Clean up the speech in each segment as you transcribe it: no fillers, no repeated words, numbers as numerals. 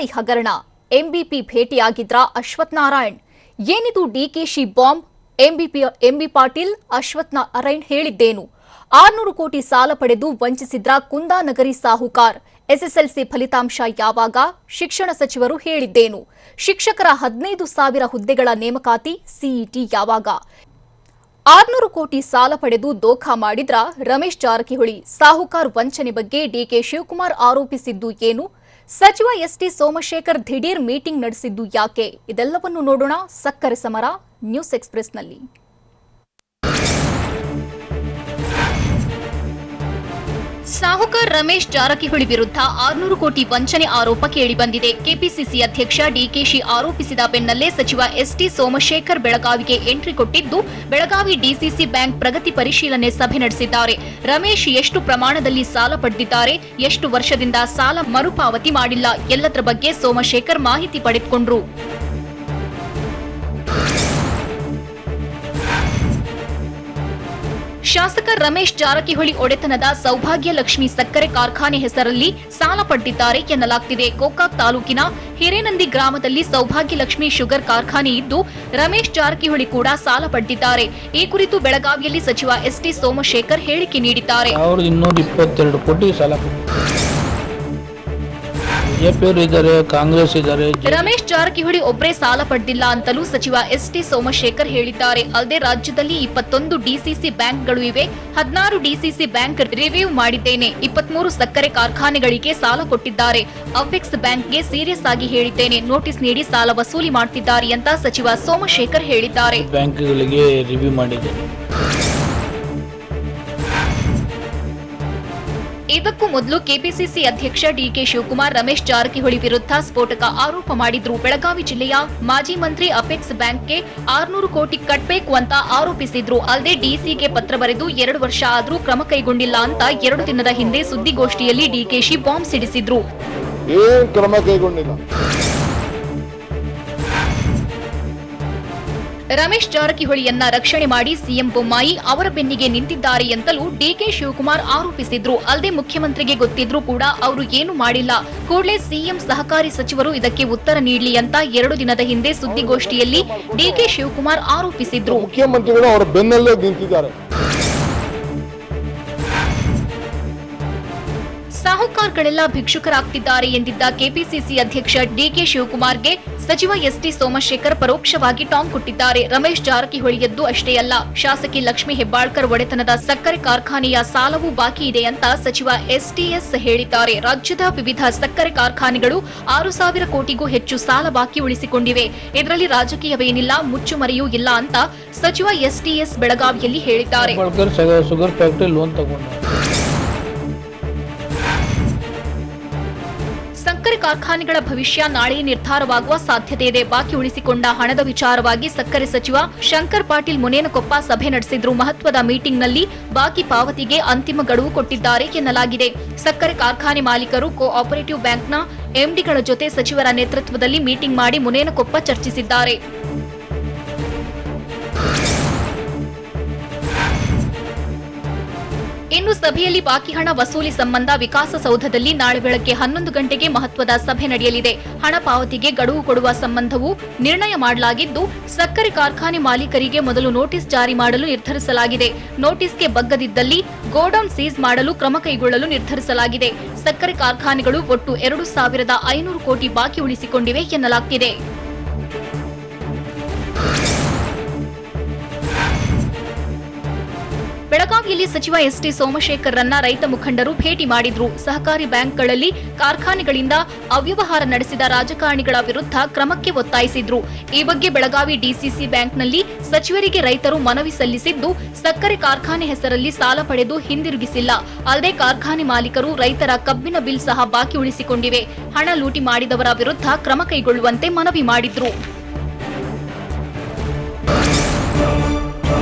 PSI ಹಗರಣ MBP ಭೇಟಿಯಾಗಿದ್ರ Ashwath Narayan. ಏನಿದು DKShi bomb? MB Patil Ashwath Narayan ಹೇಳಿದ್ದೇನು? 600 ಕೋಟಿ ಸಾಲ ಪಡೆದು ವಂಚಿಸಿದ್ರ ಕುಂದಾನಗರಿ ಸಾಹುಕಾರ್. ಎಸ್ಎಸ್ಎಲ್ಸಿ ಫಲಿತಾಂಶ ಯಾವಾಗ? ಶಿಕ್ಷಣ ಸಚಿವರು ಹೇಳಿದ್ದೇನು? ಶಿಕ್ಷಕರ 15,000 ಹುದ್ದೆಗಳ ನೇಮಕಾತಿ ಸಿಇಟಿ ಯಾವಾಗ? 600 ಕೋಟಿ ಸಾಲ ಪಡೆದು ದೋಖಾ ಮಾಡಿದ್ರ ರಮೇಶ್ ಜಾರಕಿಹೊಳಿ. ಸಾಹುಕಾರ್ ವಂಚನೆ ಬಗ್ಗೆ ಡಿಕೆ ಶಿವಕುಮಾರ್ ಆರೋಪಿಸಿದ್ದು ಏನು? ಸಚಿವ ಎಸ್ಟಿ ಸೋಮಶೇಖರ್ ದಿಢೀರ್ ಮೀಟಿಂಗ್ ನಡೆಸಿದ್ದು ಯಾಕೆ? ಇದೆಲ್ಲವನ್ನು ನೋಡೋಣ ಸಕ್ಕರೆ ಸಮರ ನ್ಯೂಸ್ ಎಕ್ಸ್‌ಪ್ರೆಸ್‌ನಲ್ಲಿ. ಸಾಹುಕಾರ್ ರಮೇಶ್ ಜಾರಕಿಹೊಳಿ ವಿರುದ್ಧ 600 ಕೋಟಿ ವಂಚನೆ ಆರೋಪ ಕೇಳಿಬಂದಿದೆ. ಕೆಪಿಸಿಸಿ ಅಧ್ಯಕ್ಷ ಡಿಕೆಶಿ ಆರೋಪಿಸಿದ ಬೆನ್ನಲ್ಲೇ ಸಚಿವ ಎಸ್ಟಿ ಸೋಮಶೇಖರ್ ಬೆಳಗಾವಿಗೆ ಎಂಟ್ರಿ ಕೊಟ್ಟಿದ್ದು, ಬೆಳಗಾವಿ ಡಿಸಿಸಿ ಬ್ಯಾಂಕ್ ಪ್ರಗತಿ ಪರಿಶೀಲನೆ ಸಭೆ ನಡೆಸಿದ್ದಾರೆ. ರಮೇಶ್ ಎಷ್ಟು ಪ್ರಮಾಣದಲ್ಲಿ ಸಾಲ ಪಡೆದಿದ್ದಾರೆ, ಎಷ್ಟು ವರ್ಷದಿಂದ ಸಾಲ ಮರುಪಾವತಿ ಮಾಡಿಲ್ಲ, ಎಲ್ಲದರ ಬಗ್ಗೆ ಸೋಮಶೇಖರ್ ಮಾಹಿತಿ ಪಡೆದುಕೊಂಡ್ರು. ಶಾಸಕ ರಮೇಶ್ ಜಾರಕಿಹೊಳಿ ಒಡೆತನದ ಸೌಭಾಗ್ಯ ಲಕ್ಷ್ಮಿ ಸಕ್ಕರೆ ಕಾರ್ಖಾನೆ ಹೆಸರಲ್ಲಿ ಸಾಲ ಪಡೆದಿದ್ದಾರೆ ಎನ್ನಲಾಗ್ತಿದೆ. ಗೋಕಾಕ್ ತಾಲೂಕಿನ ಹಿರೇನಂದಿ ಗ್ರಾಮದಲ್ಲಿ ಸೌಭಾಗ್ಯ ಲಕ್ಷ್ಮಿ ಶುಗರ್ ಕಾರ್ಖಾನೆ ಇದ್ದು, ರಮೇಶ್ ಜಾರಕಿಹೊಳಿ ಕೂಡ ಸಾಲ ಪಡೆದಿದ್ದಾರೆ. ಈ ಕುರಿತು ಬೆಳಗಾವಿಯಲ್ಲಿ ಸಚಿವ ಎಸ್ಟಿ ಸೋಮಶೇಖರ್ ಹೇಳಿಕೆ ನೀಡಿದ್ದಾರೆ. ಕಾಂಗ್ರೆಸ್ ಇದ್ದಾರೆ. ರಮೇಶ್ ಜಾರಕಿಹೊಳಿ ಒಬ್ಬರೇ ಸಾಲ ಪಡೆದಿಲ್ಲ ಅಂತಲೂ ಸಚಿವ ಎಸ್ಟಿ ಸೋಮಶೇಖರ್ ಹೇಳಿದ್ದಾರೆ. ಅಲ್ಲದೆ ರಾಜ್ಯದಲ್ಲಿ 21 ಡಿಸಿಸಿ ಬ್ಯಾಂಕ್ಗಳು ಇವೆ, 16 ಡಿಸಿಸಿ ಬ್ಯಾಂಕ್ ರಿವ್ಯೂ ಮಾಡಿದ್ದೇನೆ, 23 ಸಕ್ಕರೆ ಕಾರ್ಖಾನೆಗಳಿಗೆ ಸಾಲ ಕೊಟ್ಟಿದ್ದಾರೆ. ಅಪೆಕ್ಸ್ ಬ್ಯಾಂಕ್ಗೆ ಸೀರಿಯಸ್ ಆಗಿ ಹೇಳಿದ್ದೇನೆ, ನೋಟಿಸ್ ನೀಡಿ ಸಾಲ ವಸೂಲಿ ಮಾಡ್ತಿದ್ದಾರೆ ಅಂತ ಸಚಿವ ಸೋಮಶೇಖರ್ ಹೇಳಿದ್ದಾರೆ. ಬ್ಯಾಂಕ್ಗಳಿಗೆ ರಿವ್ಯೂ ಮಾಡಿದ್ದೇನೆ. ಇದಕ್ಕೂ ಮೊದಲು ಕೆಪಿಸಿಸಿ ಅಧ್ಯಕ್ಷ ಡಿಕೆ ಶಿವಕುಮಾರ್ ರಮೇಶ್ ಜಾರಕಿಹೊಳಿ ವಿರುದ್ಧ ಸ್ಫೋಟಕ ಆರೋಪ ಮಾಡಿದ್ರು. ಬೆಳಗಾವಿ ಜಿಲ್ಲೆಯ ಮಾಜಿ ಮಂತ್ರಿ ಅಪೆಕ್ಸ್ ಬ್ಯಾಂಕ್ಗೆ 600 ಕೋಟಿ ಕಟ್ಟಬೇಕು ಅಂತ ಆರೋಪಿಸಿದ್ರು. ಅಲ್ಲದೆ ಡಿಸಿಗೆ ಪತ್ರ ಬರೆದು 2 ವರ್ಷ ಆದ್ರೂ ಕ್ರಮ ಕೈಗೊಂಡಿಲ್ಲ ಅಂತ 2 ದಿನದ ಹಿಂದೆ ಸುದ್ದಿಗೋಷ್ಠಿಯಲ್ಲಿ ಡಿಕೆಶಿ ಬಾಂಬ್ ಸಿಡಿಸಿದ್ರು. ಕ್ರಮ ಕೈಗೊಂಡಿಲ್ಲ. ರಮೇಶ್ ಜಾರಕಿಹೊಳಿಯನ್ನ ರಕ್ಷಣೆ ಮಾಡಿ ಸಿಎಂ ಬೊಮ್ಮಾಯಿ ಅವರ ಬೆನ್ನಿಗೆ ನಿಂತಿದ್ದಾರೆ ಎಂತಲೂ ಡಿಕೆ ಶಿವಕುಮಾರ್ ಆರೋಪಿಸಿದ್ರು. ಅಲ್ಲದೆ ಮುಖ್ಯಮಂತ್ರಿಗೆ ಗೊತ್ತಿದ್ರೂ ಕೂಡ ಅವರು ಏನು ಮಾಡಿಲ್ಲ, ಕೂಡಲೇ ಸಿಎಂ ಸಹಕಾರಿ ಸಚಿವರು ಇದಕ್ಕೆ ಉತ್ತರ ನೀಡಲಿ ಅಂತ 2 ದಿನದ ಹಿಂದೆ ಸುದ್ದಿಗೋಷ್ಠಿಯಲ್ಲಿ ಡಿಕೆ ಶಿವಕುಮಾರ್ ಆರೋಪಿಸಿದ್ರು. ಮುಖ್ಯಮಂತ್ರಿಗಳು ಅವರ ಬೆನ್ನಲ್ಲೇ ನಿಂತಿದ್ದಾರೆ. ಸಾಹುಕಾರ್ಗಳೆಲ್ಲ ಭಿಕ್ಷುಕರಾಗ್ತಿದ್ದಾರೆ ಎಂದಿದ್ದ ಕೆಪಿಸಿಸಿ ಅಧ್ಯಕ್ಷ ಡಿಕೆ ಶಿವಕುಮಾರ್ಗೆ ಸಚಿವ ಎಸ್ಟಿ ಸೋಮಶೇಖರ್ ಪರೋಕ್ಷವಾಗಿ ಟಾಂಗ್ ಕೊಟ್ಟಿದ್ದಾರೆ. ರಮೇಶ್ ಜಾರಕಿಹೊಳಿಯದ್ದು ಅಷ್ಟೇ ಅಲ್ಲ, ಶಾಸಕಿ ಲಕ್ಷ್ಮಿ ಹೆಬ್ಬಾಳ್ಕರ್ ಒಡೆತನದ ಸಕ್ಕರೆ ಕಾರ್ಖಾನೆಯ ಸಾಲವೂ ಬಾಕಿ ಇದೆ ಅಂತ ಸಚಿವ ಎಸ್ಟಿಎಸ್ ಹೇಳಿದ್ದಾರೆ. ರಾಜ್ಯದ ವಿವಿಧ ಸಕ್ಕರೆ ಕಾರ್ಖಾನೆಗಳು 6,000 ಕೋಟಿಗೂ ಹೆಚ್ಚು ಸಾಲ ಬಾಕಿ ಉಳಿಸಿಕೊಂಡಿವೆ. ಇದರಲ್ಲಿ ರಾಜಕೀಯವೇನಿಲ್ಲ, ಮುಚ್ಚುಮರೆಯೂ ಇಲ್ಲ ಅಂತ ಸಚಿವ ಎಸ್ಟಿಎಸ್ ಬೆಳಗಾವಿಯಲ್ಲಿ ಹೇಳಿದ್ದಾರೆ. ಸಕ್ಕರೆ ಕಾರ್ಖಾನೆಗಳ ಭವಿಷ್ಯ ನಾಳೆ ನಿರ್ಧಾರವಾಗುವ ಸಾಧ್ಯತೆ ಇದೆ. ಬಾಕಿ ಉಳಿಸಿಕೊಂಡ ಹಣದ ವಿಚಾರವಾಗಿ ಸಕ್ಕರೆ ಸಚಿವ ಶಂಕರ್ ಪಾಟೀಲ್ ಮುನೇನಕೊಪ್ಪ ಸಭೆ ನಡೆಸಿದ್ರು. ಮಹತ್ವದ ಮೀಟಿಂಗ್ನಲ್ಲಿ ಬಾಕಿ ಪಾವತಿಗೆ ಅಂತಿಮ ಗಡುವು ಕೊಟ್ಟಿದ್ದಾರೆ ಎನ್ನಲಾಗಿದೆ. ಸಕ್ಕರೆ ಕಾರ್ಖಾನೆ ಮಾಲೀಕರು, ಕೋಆಪರೇಟಿವ್ ಬ್ಯಾಂಕ್ನ ಎಂಡಿಗಳ ಜೊತೆ ಸಚಿವರ ನೇತೃತ್ವದಲ್ಲಿ ಮೀಟಿಂಗ್ ಮಾಡಿ ಮುನೇನಕೊಪ್ಪ ಚರ್ಚಿಸಿದ್ದಾರೆ. ಇನ್ನು ಸಭೆಯಲ್ಲಿ ಬಾಕಿ ಹಣ ವಸೂಲಿ ಸಂಬಂಧ ವಿಕಾಸಸೌಧದಲ್ಲಿ ನಾಳೆ ಬೆಳಗ್ಗೆ 11 ಗಂಟೆಗೆ ಮಹತ್ವದ ಸಭೆ ನಡೆಯಲಿದೆ. ಹಣ ಪಾವತಿಗೆ ಗಡುವು ಕೊಡುವ ಸಂಬಂಧವೂ ನಿರ್ಣಯ ಮಾಡಲಾಗಿದ್ದು, ಸಕ್ಕರೆ ಕಾರ್ಖಾನೆ ಮಾಲೀಕರಿಗೆ ಮೊದಲು ನೋಟಿಸ್ ಜಾರಿ ಮಾಡಲು ನಿರ್ಧರಿಸಲಾಗಿದೆ. ನೋಟಿಸ್ಗೆ ಬಗ್ಗದಿದ್ದಲ್ಲಿ ಗೋಡೌನ್ ಸೀಸ್ ಮಾಡಲು ಕ್ರಮ ಕೈಗೊಳ್ಳಲು ನಿರ್ಧರಿಸಲಾಗಿದೆ. ಸಕ್ಕರೆ ಕಾರ್ಖಾನೆಗಳು ಒಟ್ಟು 2,500 ಕೋಟಿ ಬಾಕಿ ಉಳಿಸಿಕೊಂಡಿವೆ ಎನ್ನಲಾಗ್ತಿದೆ. ಬೆಳಗಾವಿಯಲ್ಲಿ ಸಚಿವ ಎಸ್ಟಿ ಸೋಮಶೇಖರ್ ರನ್ನ ರೈತ ಮುಖಂಡರು ಭೇಟಿ ಮಾಡಿದ್ರು. ಸಹಕಾರಿ ಬ್ಯಾಂಕ್ಗಳಲ್ಲಿ ಕಾರ್ಖಾನೆಗಳಿಂದ ಅವ್ಯವಹಾರ ನಡೆಸಿದ ರಾಜಕಾರಣಿಗಳ ವಿರುದ್ಧ ಕ್ರಮಕ್ಕೆ ಒತ್ತಾಯಿಸಿದ್ರು. ಈ ಬಗ್ಗೆ ಬೆಳಗಾವಿ ಡಿಸಿಸಿ ಬ್ಯಾಂಕ್ನಲ್ಲಿ ಸಚಿವರಿಗೆ ರೈತರು ಮನವಿ ಸಲ್ಲಿಸಿದ್ದು, ಸಕ್ಕರೆ ಕಾರ್ಖಾನೆ ಹೆಸರಲ್ಲಿ ಸಾಲ ಪಡೆದು ಹಿಂದಿರುಗಿಸಿಲ್ಲ. ಅಲ್ಲದೆ ಕಾರ್ಖಾನೆ ಮಾಲೀಕರು ರೈತರ ಕಬ್ಬಿನ ಬಿಲ್ ಸಹ ಬಾಕಿ ಉಳಿಸಿಕೊಂಡಿವೆ. ಹಣ ಲೂಟಿ ಮಾಡಿದವರ ವಿರುದ್ಧ ಕ್ರಮ ಕೈಗೊಳ್ಳುವಂತೆ ಮನವಿ ಮಾಡಿದ್ರು.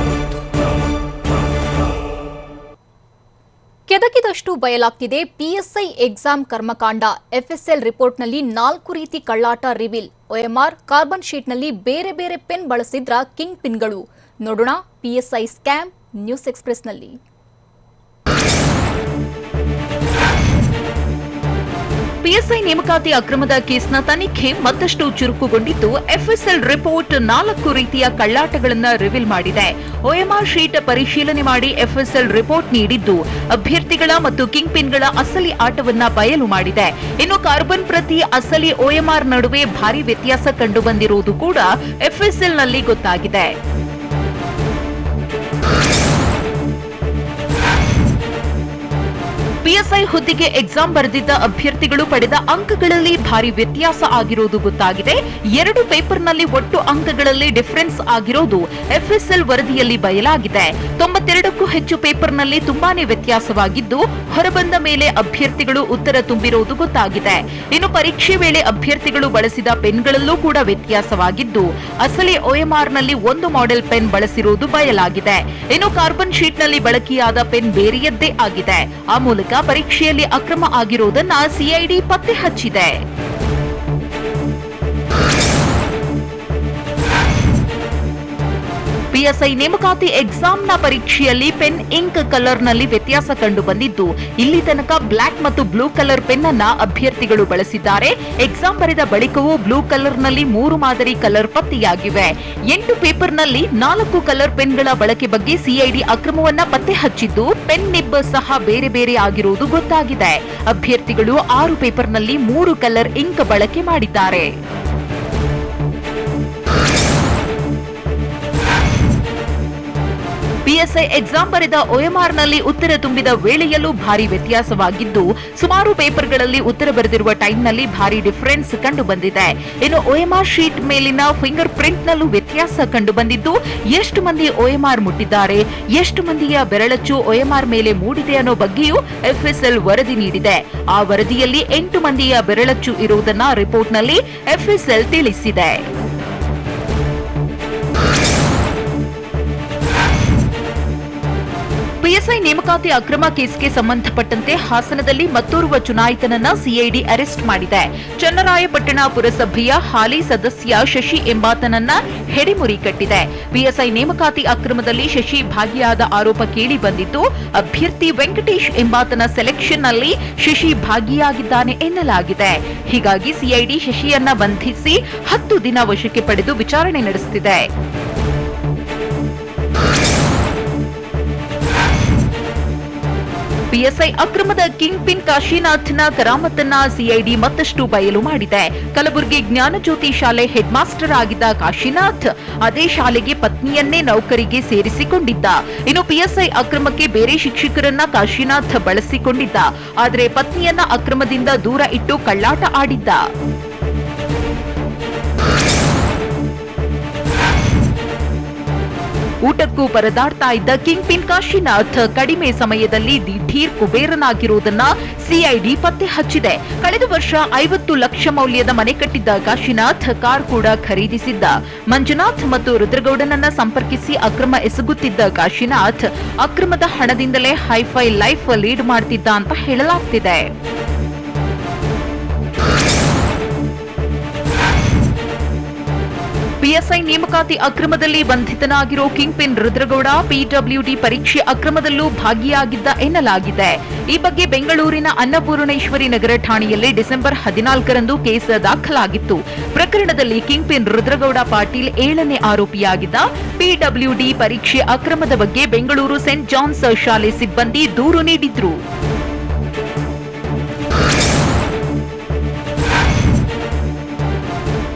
ಕೆದಕಿದಷ್ಟು ಬಯಲಾಗ್ತಿದೆ ಪಿಎಸ್ಐ ಎಕ್ಸಾಮ್ ಕರ್ಮಕಾಂಡ. ಎಫ್ಎಸ್ಎಲ್ ರಿಪೋರ್ಟ್ನಲ್ಲಿ 4 ರೀತಿ ಕಳ್ಳಾಟ ರಿವೀಲ್. OMR ಕಾರ್ಬನ್ ಶೀಟ್ನಲ್ಲಿ ಬೇರೆ ಬೇರೆ ಪೆನ್ ಬಳಸಿದ್ರ ಕಿಂಗ್ ಪಿನ್ಗಳು. ನೋಡೋಣ ಪಿಎಸ್ಐ ಸ್ಕ್ಯಾಮ್ ನ್ಯೂಸ್ ಎಕ್ಸ್‌ಪ್ರೆಸ್‌ನಲ್ಲಿ. ಪಿಎಸ್ಐ ನೇಮಕಾತಿ ಅಕ್ರಮದ ಕೇಸ್ನ ತನಿಖೆ ಮತ್ತಷ್ಟು ಚುರುಕುಗೊಂಡಿದ್ದು ಎಫ್ಎಸ್ಎಲ್ ರಿಪೋರ್ಟ್ 4 ರೀತಿಯ ಕಳ್ಳಾಟಗಳನ್ನು ರಿವೀಲ್ ಮಾಡಿದೆ. OMR ಶೀಟ್ ಪರಿಶೀಲನೆ ಮಾಡಿ ಎಫ್ಎಸ್ಎಲ್ ರಿಪೋರ್ಟ್ ನೀಡಿದ್ದು ಅಭ್ಯರ್ಥಿಗಳ ಮತ್ತು ಕಿಂಗ್ ಪಿನ್ಗಳ ಅಸಲಿ ಆಟವನ್ನ ಬಯಲು ಮಾಡಿದೆ. ಇನ್ನು ಕಾರ್ಬನ್ ಪ್ರತಿ ಅಸಲಿ OMR ನಡುವೆ ಭಾರಿ ವ್ಯತ್ಯಾಸ ಕಂಡುಬಂದಿರುವುದು ಕೂಡ ಎಫ್ಎಸ್ಎಲ್ನಲ್ಲಿ ಗೊತ್ತಾಗಿದೆ. ಪಿಎಸ್ಐ ಹುದ್ದೆಗೆ ಎಕ್ಸಾಮ್ ಬರೆದಿದ್ದ ಅಭ್ಯರ್ಥಿಗಳು ಪಡೆದ ಅಂಕಗಳಲ್ಲಿ ಭಾರಿ ವ್ಯತ್ಯಾಸ ಆಗಿರುವುದು ಗೊತ್ತಾಗಿದೆ. 2 ಪೇಪರ್ನಲ್ಲಿ ಒಟ್ಟು ಅಂಕಗಳಲ್ಲಿ ಡಿಫರೆನ್ಸ್ ಆಗಿರೋದು ಎಫ್ಎಸ್ಎಲ್ ವರದಿಯಲ್ಲಿ ಬಯಲಾಗಿದೆ. 92ಕ್ಕೂ ಹೆಚ್ಚು ಪೇಪರ್ನಲ್ಲಿ ತುಂಬಾನೇ ವ್ಯತ್ಯಾಸವಾಗಿದ್ದು ಹೊರಬಂದ ಮೇಲೆ ಅಭ್ಯರ್ಥಿಗಳು ಉತ್ತರ ತುಂಬಿರುವುದು ಗೊತ್ತಾಗಿದೆ. ಇನ್ನು ಪರೀಕ್ಷೆ ವೇಳೆ ಅಭ್ಯರ್ಥಿಗಳು ಬಳಸಿದ ಪೆನ್ಗಳಲ್ಲೂ ಕೂಡ ವ್ಯತ್ಯಾಸವಾಗಿದ್ದು ಅಸಲಿ OMRನಲ್ಲಿ ಒಂದು ಮಾಡೆಲ್ ಪೆನ್ ಬಳಸಿರುವುದು ಬಯಲಾಗಿದೆ. ಇನ್ನು ಕಾರ್ಬನ್ ಶೀಟ್ನಲ್ಲಿ ಬಳಕೆಯಾದ ಪೆನ್ ಬೇರೆಯದ್ದೇ ಆಗಿದೆ. ಆ ಮೂಲಕ ಪರೀಕ್ಷೆಯಲ್ಲಿ ಅಕ್ರಮ ಆಗಿರುವುದನ್ನು ಸಿಐಡಿ ಪತ್ತೆ ಹಚ್ಚಿದೆ. ಪಿಎಸ್ಐ ನೇಮಕಾತಿ ಎಕ್ಸಾಮ್ನ ಪರೀಕ್ಷೆಯಲ್ಲಿ ಪೆನ್ ಇಂಕ್ ಕಲರ್ನಲ್ಲಿ ವ್ಯತ್ಯಾಸ ಕಂಡು ಬಂದಿದ್ದು ಇಲ್ಲಿ ತನಕ ಬ್ಲಾಕ್ ಮತ್ತು ಬ್ಲೂ ಕಲರ್ ಪೆನ್ ಅನ್ನ ಅಭ್ಯರ್ಥಿಗಳು ಬಳಸಿದ್ದಾರೆ. ಎಕ್ಸಾಮ್ ಬರೆದ ಬಳಿಕವೂ ಬ್ಲೂ ಕಲರ್ನಲ್ಲಿ 3 ಮಾದರಿ ಕಲರ್ ಪತ್ತೆಯಾಗಿವೆ. 8 ಪೇಪರ್ನಲ್ಲಿ 4 ಕಲರ್ ಪೆನ್ಗಳ ಬಳಕೆ ಬಗ್ಗೆ ಸಿಐಡಿ ಅಕ್ರಮವನ್ನ ಪತ್ತೆ ಹಚ್ಚಿದ್ದು ಪೆನ್ ನಿಬ್ ಸಹ ಬೇರೆ ಬೇರೆ ಆಗಿರುವುದು ಗೊತ್ತಾಗಿದೆ. ಅಭ್ಯರ್ಥಿಗಳು 6 ಪೇಪರ್ನಲ್ಲಿ 3 ಕಲರ್ ಇಂಕ್ ಬಳಕೆ ಮಾಡಿದ್ದಾರೆ. ಪಿಎಸ್ಐ ಎಕ್ಸಾಮ್ ಬರೆದ OMRನಲ್ಲಿ ಉತ್ತರ ತುಂಬಿದ ವೇಳೆಯಲ್ಲೂ ಭಾರಿ ವ್ಯತ್ಯಾಸವಾಗಿದ್ದು ಸುಮಾರು ಪೇಪರ್ಗಳಲ್ಲಿ ಉತ್ತರ ಬರೆದಿರುವ ಟೈಮ್ನಲ್ಲಿ ಭಾರಿ ಡಿಫರೆನ್ಸ್ ಕಂಡು ಬಂದಿದೆ. ಇನ್ನು OMR ಶೀಟ್ ಮೇಲಿನ ಫಿಂಗರ್ ಪ್ರಿಂಟ್ನಲ್ಲೂ ವ್ಯತ್ಯಾಸ ಕಂಡು ಬಂದಿದ್ದು ಎಷ್ಟು ಮಂದಿ OMR ಮುಟ್ಟಿದ್ದಾರೆ, ಎಷ್ಟು ಮಂದಿಯ ಬೆರಳಚ್ಚು OMR ಮೇಲೆ ಮೂಡಿದೆ ಅನ್ನೋ ಬಗ್ಗೆಯೂ ಎಫ್ಎಸ್ಎಲ್ ವರದಿ ನೀಡಿದೆ. ಆ ವರದಿಯಲ್ಲಿ 8 ಮಂದಿಯ ಬೆರಳಚ್ಚು ಇರುವುದನ್ನ ರಿಪೋರ್ಟ್ನಲ್ಲಿ ಎಫ್ಎಸ್ಎಲ್ ತಿಳಿಸಿದೆ. ಪಿಎಸ್ಐ ನೇಮಕಾತಿ ಅಕ್ರಮ ಕೇಸ್ಗೆ ಸಂಬಂಧಪಟ್ಟಂತೆ ಹಾಸನದಲ್ಲಿ ಮತ್ತೋರ್ವ ಚುನಾಯಿತನನ್ನ ಸಿಐಡಿ ಅರೆಸ್ಟ್ ಮಾಡಿದೆ. ಚನ್ನರಾಯಪಟ್ಟಣ ಪುರಸಭೆಯ ಹಾಲಿ ಸದಸ್ಯ ಶಶಿ ಎಂಬಾತನನ್ನ ಹೆಡೆಮುರಿ ಕಟ್ಟಿದೆ. ಪಿಎಸ್ಐ ನೇಮಕಾತಿ ಅಕ್ರಮದಲ್ಲಿ ಶಶಿ ಭಾಗಿಯಾದ ಆರೋಪ ಕೇಳಿ ಬಂದಿದ್ದು ಅಭ್ಯರ್ಥಿ ವೆಂಕಟೇಶ್ ಎಂಬಾತನ ಸೆಲೆಕ್ಷನ್ನಲ್ಲಿ ಶಶಿ ಭಾಗಿಯಾಗಿದ್ದಾನೆ ಎನ್ನಲಾಗಿದೆ. ಹೀಗಾಗಿ ಸಿಐಡಿ ಶಶಿಯನ್ನ ಬಂಧಿಸಿ 10 ದಿನ ವಶಕ್ಕೆ ಪಡೆದು ವಿಚಾರಣೆ ನಡೆಸುತ್ತಿದೆ. ಪಿಎಸ್ಐ ಅಕ್ರಮದ ಕಿಂಗ್ ಪಿನ್ ಕಾಶಿನಾಥ್ನ ಕರಾಮತನ್ನ ಸಿಐಡಿ ಮತ್ತಷ್ಟು ಬಯಲು ಮಾಡಿದೆ. ಕಲಬುರಗಿ ಜ್ಞಾನಜ್ಯೋತಿ ಶಾಲೆ ಹೆಡ್ ಮಾಸ್ಟರ್ ಆಗಿದ್ದ ಕಾಶಿನಾಥ್ ಅದೇ ಶಾಲೆಗೆ ಪತ್ನಿಯನ್ನೇ ನೌಕರಿಗೆ ಸೇರಿಸಿಕೊಂಡಿದ್ದ. ಇನ್ನು ಪಿಎಸ್ಐ ಅಕ್ರಮಕ್ಕೆ ಬೇರೆ ಶಿಕ್ಷಕರನ್ನ ಕಾಶಿನಾಥ್ ಬಳಸಿಕೊಂಡಿದ್ದ. ಆದರೆ ಪತ್ನಿಯನ್ನ ಅಕ್ರಮದಿಂದ ದೂರ ಇಟ್ಟು ಕಳ್ಳಾಟ ಆಡಿದ್ದ. ಊಟಕ್ಕೂ ಪರದಾಡ್ತಾ ಇದ್ದ ಕಿಂಗ್ ಪಿನ್ ಕಾಶಿನಾಥ್ ಕಡಿಮೆ ಸಮಯದಲ್ಲಿ ದಿಢೀರ್ ಕುಬೇರನಾಗಿರುವುದನ್ನ ಸಿಐಡಿ ಪತ್ತೆ ಹಚ್ಚಿದೆ. ಕಳೆದ ವರ್ಷ 50 ಲಕ್ಷ ಮೌಲ್ಯದ ಮನೆ ಕಟ್ಟಿದ್ದ ಕಾಶಿನಾಥ್ ಕಾರ್ ಕೂಡ ಖರೀದಿಸಿದ್ದ. ಮಂಜುನಾಥ್ ಮತ್ತು ರುದ್ರಗೌಡನನ್ನ ಸಂಪರ್ಕಿಸಿ ಅಕ್ರಮ ಎಸಗುತ್ತಿದ್ದ ಕಾಶಿನಾಥ್ ಅಕ್ರಮದ ಹಣದಿಂದಲೇ ಹೈಫೈ ಲೈಫ್ ಲೀಡ್ ಮಾಡ್ತಿದ್ದ ಅಂತ ಹೇಳಲಾಗ್ತಿದೆ. ಪಿಎಸ್ಐ ನೇಮಕಾತಿ ಅಕ್ರಮದಲ್ಲಿ ಬಂಧಿತನಾಗಿರೋ ಕಿಂಗ್ ಪಿನ್ ರುದ್ರಗೌಡ ಪಿಡಬ್ಲ್ಯೂಡಿ ಪರೀಕ್ಷೆ ಅಕ್ರಮದಲ್ಲೂ ಭಾಗಿಯಾಗಿದ್ದ ಎನ್ನಲಾಗಿದೆ. ಈ ಬಗ್ಗೆ ಬೆಂಗಳೂರಿನ ಅನ್ನಪೂರ್ಣೇಶ್ವರಿ ನಗರ ಠಾಣೆಯಲ್ಲಿ ಡಿಸೆಂಬರ್ 14ರಂದು ಕೇಸ್ ದಾಖಲಾಗಿತ್ತು. ಪ್ರಕರಣದಲ್ಲಿ ಕಿಂಗ್ ಪಿನ್ ರುದ್ರಗೌಡ ಪಾಟೀಲ್ 7ನೇ ಆರೋಪಿಯಾಗಿದ್ದ. ಪಿಡಬ್ಲ್ಯೂಡಿ ಪರೀಕ್ಷೆ ಅಕ್ರಮದ ಬಗ್ಗೆ ಬೆಂಗಳೂರು ಸೆಂಟ್ ಜಾನ್ಸ್ ಶಾಲೆ ಸಿಬ್ಬಂದಿ ದೂರು ನೀಡಿದ್ರು.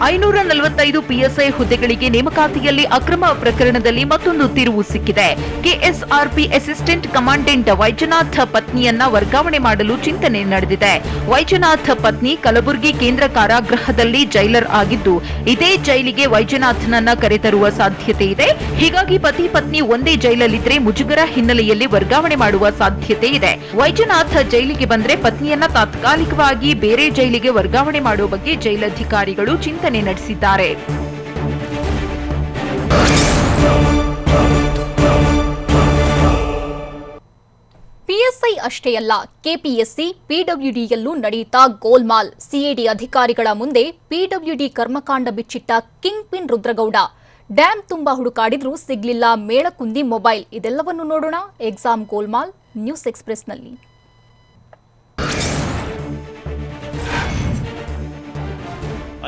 545 ಪಿಎಸ್ಐ ಹುದ್ದೆಗಳಿಗೆ ನೇಮಕಾತಿಯಲ್ಲಿ ಅಕ್ರಮ ಪ್ರಕರಣದಲ್ಲಿ ಮತ್ತೊಂದು ತಿರುವು ಸಿಕ್ಕಿದೆ. ಕೆಎಸ್ಆರ್ಪಿ ಅಸಿಸ್ಟೆಂಟ್ ಕಮಾಂಡೆಂಟ್ ವೈಜನಾಥ್ ಪತ್ನಿಯನ್ನ ವರ್ಗಾವಣೆ ಮಾಡಲು ಚಿಂತನೆ ನಡೆದಿದೆ. ವೈಜನಾಥ್ ಪತ್ನಿ ಕಲಬುರಗಿ ಕೇಂದ್ರ ಕಾರಾಗೃಹದಲ್ಲಿ ಜೈಲರ್ ಆಗಿದ್ದು, ಇದೇ ಜೈಲಿಗೆ ವೈಜನಾಥ್ನನ್ನ ಕರೆತರುವ ಸಾಧ್ಯತೆ ಇದೆ. ಹೀಗಾಗಿ ಪತಿ ಪತ್ನಿ ಒಂದೇ ಜೈಲಲ್ಲಿದ್ರೆ ಮುಜುಗರ ಹಿನ್ನೆಲೆಯಲ್ಲಿ ವರ್ಗಾವಣೆ ಮಾಡುವ ಸಾಧ್ಯತೆ ಇದೆ. ವೈಜನಾಥ್ ಜೈಲಿಗೆ ಬಂದ್ರೆ ಪತ್ನಿಯನ್ನ ತಾತ್ಕಾಲಿಕವಾಗಿ ಬೇರೆ ಜೈಲಿಗೆ ವರ್ಗಾವಣೆ ಮಾಡುವ ಬಗ್ಗೆ ಜೈಲಧಿಕಾರಿಗಳು ಚಿಂತನೆ ನಡೆಸಿದ್ದಾರೆ. ಪಿಎಸ್ಐ ಅಷ್ಟೇ ಅಲ್ಲ, ಕೆಪಿಎಸ್ಸಿ, ಪಿಡಬ್ಲ್ಯೂಡಿಯಲ್ಲೂ ನಡೆಯುತ್ತಾ ಗೋಲ್ಮಾಲ್. ಸಿಐಡಿ ಅಧಿಕಾರಿಗಳ ಮುಂದೆ ಪಿಡಬ್ಲ್ಯೂಡಿ ಕರ್ಮಕಾಂಡ ಬಿಚ್ಚಿಟ್ಟ ಕಿಂಗ್ ಪಿನ್ ರುದ್ರಗೌಡ. ಡ್ಯಾಂ ತುಂಬಾ ಹುಡುಕಾಡಿದ್ರೂ ಸಿಗ್ಲಿಲ್ಲ ಮೇಳಕುಂದಿ ಮೊಬೈಲ್. ಇದೆಲ್ಲವನ್ನು ನೋಡೋಣ ಎಕ್ಸಾಮ್ ಗೋಲ್ಮಾಲ್ ನ್ಯೂಸ್ ಎಕ್ಸ್‌ಪ್ರೆಸ್‌ನಲ್ಲಿ.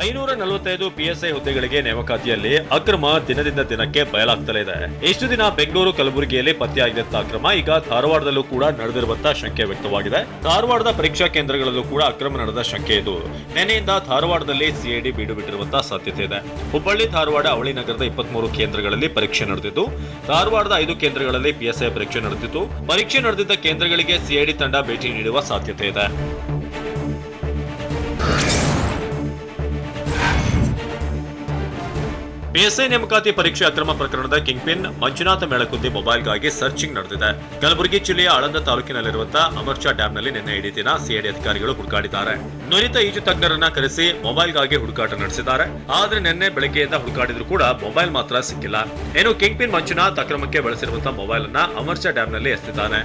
545 ಪಿಎಸ್ಐ ಹುದ್ದೆಗಳಿಗೆ ನೇಮಕಾತಿಯಲ್ಲಿ ಅಕ್ರಮ ದಿನದಿಂದ ದಿನಕ್ಕೆ ಬಯಲಾಗ್ತಲೇ ಇದೆ. ಇಷ್ಟು ದಿನ ಬೆಂಗಳೂರು, ಕಲಬುರಗಿಯಲ್ಲಿ ಪತ್ತೆಯಾಗಿದ್ದ ಅಕ್ರಮ ಈಗ ಧಾರವಾಡದಲ್ಲೂ ಕೂಡ ನಡೆದಿರುವಂತಹ ಶಂಕೆ ವ್ಯಕ್ತವಾಗಿದೆ. ಧಾರವಾಡದ ಪರೀಕ್ಷಾ ಕೇಂದ್ರಗಳಲ್ಲೂ ಕೂಡ ಅಕ್ರಮ ನಡೆದ ಶಂಕೆ ಇದು. ನಿನ್ನೆಯಿಂದ ಧಾರವಾಡದಲ್ಲಿ ಸಿಐಡಿ ಬೀಡು ಬಿಟ್ಟಿರುವಂತಹ ಸಾಧ್ಯತೆ ಇದೆ. ಹುಬ್ಬಳ್ಳಿ, ಧಾರವಾಡ, ಅವಳಿ ನಗರದ 23 ಕೇಂದ್ರಗಳಲ್ಲಿ ಪರೀಕ್ಷೆ ನಡೆದಿದ್ದು, ಧಾರವಾಡದ 5 ಕೇಂದ್ರಗಳಲ್ಲಿ ಪಿಎಸ್ಐ ಪರೀಕ್ಷೆ ನಡೆದಿತ್ತು. ಪರೀಕ್ಷೆ ನಡೆದಿದ್ದ ಕೇಂದ್ರಗಳಿಗೆ ಸಿಐಡಿ ತಂಡ ಭೇಟಿ ನೀಡುವ ಸಾಧ್ಯತೆ ಇದೆ. ಪಿಎಸ್ಐ ನೇಮಕಾತಿ ಪರೀಕ್ಷೆ ಅಕ್ರಮ ಪ್ರಕರಣದ ಕಿಂಗ್ ಪಿನ್ ಮಂಜುನಾಥ ಮೇಳಕುಂದಿ ಮೊಬೈಲ್ಗಾಗಿ ಸರ್ಚಿಂಗ್ ನಡೆದಿದೆ. ಕಲಬುರಗಿ ಜಿಲ್ಲೆಯ ಆಳಂದ ತಾಲೂಕಿನಲ್ಲಿರುವಂತಹ ಅಮರ್ಚಾ ಡ್ಯಾಂನಲ್ಲಿ ನಿನ್ನೆ ಇಡೀ ದಿನ ಸಿಐಡಿ ಅಧಿಕಾರಿಗಳು ಹುಡುಕಾಡಿದ್ದಾರೆ. ನುರಿತ ಈಜು ತಜ್ಞರನ್ನ ಕರೆಸಿ ಮೊಬೈಲ್ಗಾಗಿ ಹುಡುಕಾಟ ನಡೆಸಿದ್ದಾರೆ. ಆದ್ರೆ ನಿನ್ನೆ ಬೆಳಗ್ಗೆಯಿಂದ ಹುಡುಕಾಡಿದ್ರು ಕೂಡ ಮೊಬೈಲ್ ಮಾತ್ರ ಸಿಕ್ಕಿಲ್ಲ. ಏನು ಕಿಂಗ್ ಪಿನ್ ಮಂಜುನಾಥ್ ಅಕ್ರಮಕ್ಕೆ ಬಳಸಿರುವಂತಹ ಮೊಬೈಲ್ ಅನ್ನ ಅಮರ್ಚಾ ಡ್ಯಾಂನಲ್ಲಿ ಎಸೆದಿದ್ದಾನೆ.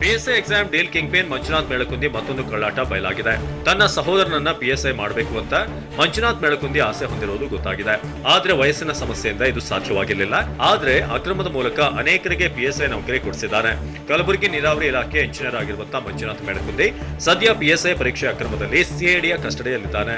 PSI exam deal king pin Manjunath Melakundi ಮತ್ತೊಂದು ಕಳ್ಳಾಟ ಬಯಲಾಗಿದೆ. ತನ್ನ ಸಹೋದರನನ್ನ ಪಿಎಸ್ಐ ಮಾಡಬೇಕು ಅಂತ ಮಂಜುನಾಥ್ ಮೇಳಕುಂದಿ ಆಸೆ ಹೊಂದಿರುವುದು ಗೊತ್ತಾಗಿದೆ. ಆದ್ರೆ ವಯಸ್ಸಿನ ಸಮಸ್ಯೆಯಿಂದ ಇದು ಸಾಧ್ಯವಾಗಿರಲಿಲ್ಲ. ಆದ್ರೆ ಅಕ್ರಮದ ಮೂಲಕ ಅನೇಕರಿಗೆ ಪಿಎಸ್ಐ ನೌಕರಿ ಕೊಡಿಸಿದ್ದಾನೆ. ಕಲಬುರಗಿ ನೀರಾವರಿ ಇಲಾಖೆ ಇಂಜಿನಿಯರ್ ಆಗಿರುವಂತಹ ಮಂಜುನಾಥ್ ಮೇಳಕುಂದಿ ಸದ್ಯ ಪಿಎಸ್ಐ ಪರೀಕ್ಷೆ ಅಕ್ರಮದಲ್ಲಿ ಸಿಐಡಿಯ ಕಸ್ಟಡಿಯಲ್ಲಿದ್ದಾನೆ.